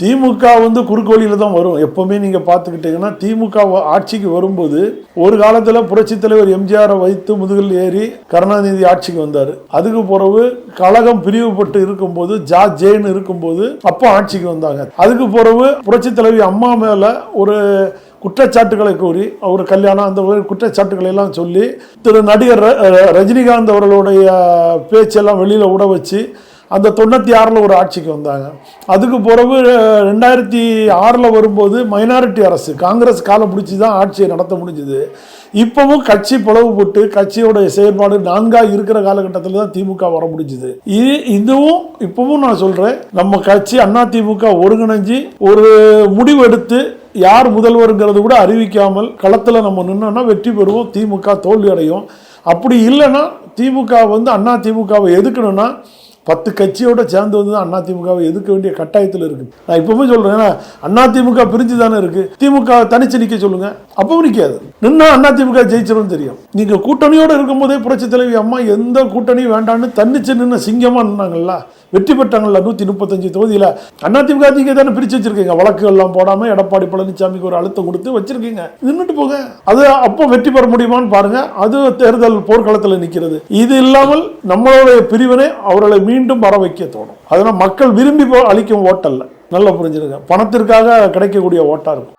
திமுக குறுக்கு வழியில தான் வரும். எப்பவுமே நீங்க பார்த்துக்கிட்டீங்கன்னா திமுக ஆட்சிக்கு வரும்போது ஒரு காலத்துல புரட்சி தலைவர் எம்ஜிஆரை வைத்து முதுகில் ஏறி கருணாநிதி ஆட்சிக்கு வந்தாரு. அதுக்கு பிறகு கழகம் பிரிவுபட்டு இருக்கும்போது ஜேன்னு இருக்கும்போது அப்போ ஆட்சிக்கு வந்தாங்க. அதுக்கு பிறகு புரட்சி தலைவி அம்மா மேல ஒரு குற்றச்சாட்டுகளை கூறி அவர் கல்யாணம் அந்த குற்றச்சாட்டுகளை எல்லாம் சொல்லி திரு நடிகர் ரஜினிகாந்த் அவர்களுடைய பேச்செல்லாம் வெளியில விட வச்சு அந்த 96 ஒரு ஆட்சிக்கு வந்தாங்க. அதுக்கு பிறகு 2006 வரும்போது மைனாரிட்டி அரசு காங்கிரஸ் காலை பிடிச்சி தான் ஆட்சியை நடத்த முடிஞ்சுது. இப்பவும் கட்சி பிளவுபட்டு கட்சியோட செயல்பாடு நான்கா இருக்கிற காலகட்டத்தில் தான் திமுக வர முடிஞ்சுது. இதுவும் இப்பவும் நான் சொல்றேன், நம்ம கட்சி அதிமுக ஒருங்கிணைஞ்சு ஒரு முடிவு எடுத்து யார் முதல்வருங்கிறது கூட அறிவிக்காமல் களத்தில் நம்ம நின்னோம்னா வெற்றி பெறுவோம், திமுக தோல்வி அடையும். அப்படி இல்லைன்னா திமுக அதிமுகவை எதுக்கணும்னா 10 கட்சியோட சேர்ந்து அதிமுகவை எதுக்க வேண்டிய கட்டாயத்தில் இருக்கு. நான் இப்பவுமே சொல்றேன், அதிமுக பிரிஞ்சு தானே இருக்கு. திமுக தனிச்சு நிக்க சொல்லுங்க, அப்பவும் நிக்காது. நின்னா அதிமுக ஜெயிச்சிடும் தெரியும். நீங்க கூட்டணியோட இருக்கும் போதே புரட்சி தலைவி அம்மா எந்த கூட்டணியும் வேண்டான்னு தன்னிச்சு நின்று சிங்கமா நின்னாங்கல்ல, வெற்றி பெற்றாங்கல்ல. 135 தொகுதியில அதிமுக நீங்க தானே பிரிச்சு வச்சிருக்கீங்க. வழக்குகள் எல்லாம் போடாம எடப்பாடி பழனிசாமிக்கு ஒரு அழுத்தம் கொடுத்து வச்சிருக்கீங்க. நின்றுட்டு போக, அது அப்போ வெற்றி பெற முடியுமான்னு பாருங்க. அது தேர்தல் போர்க்களத்தில் நிற்கிறது. இது இல்லாமல் நம்மளுடைய பிரிவினை அவர்களை மீண்டும் வர வைக்க தோணும். அதனால மக்கள் விரும்பி அளிக்கும் ஓட்டல்ல, நல்லா புரிஞ்சிருங்க, பணத்திற்காக கிடைக்கக்கூடிய ஓட்டா இருக்கும்.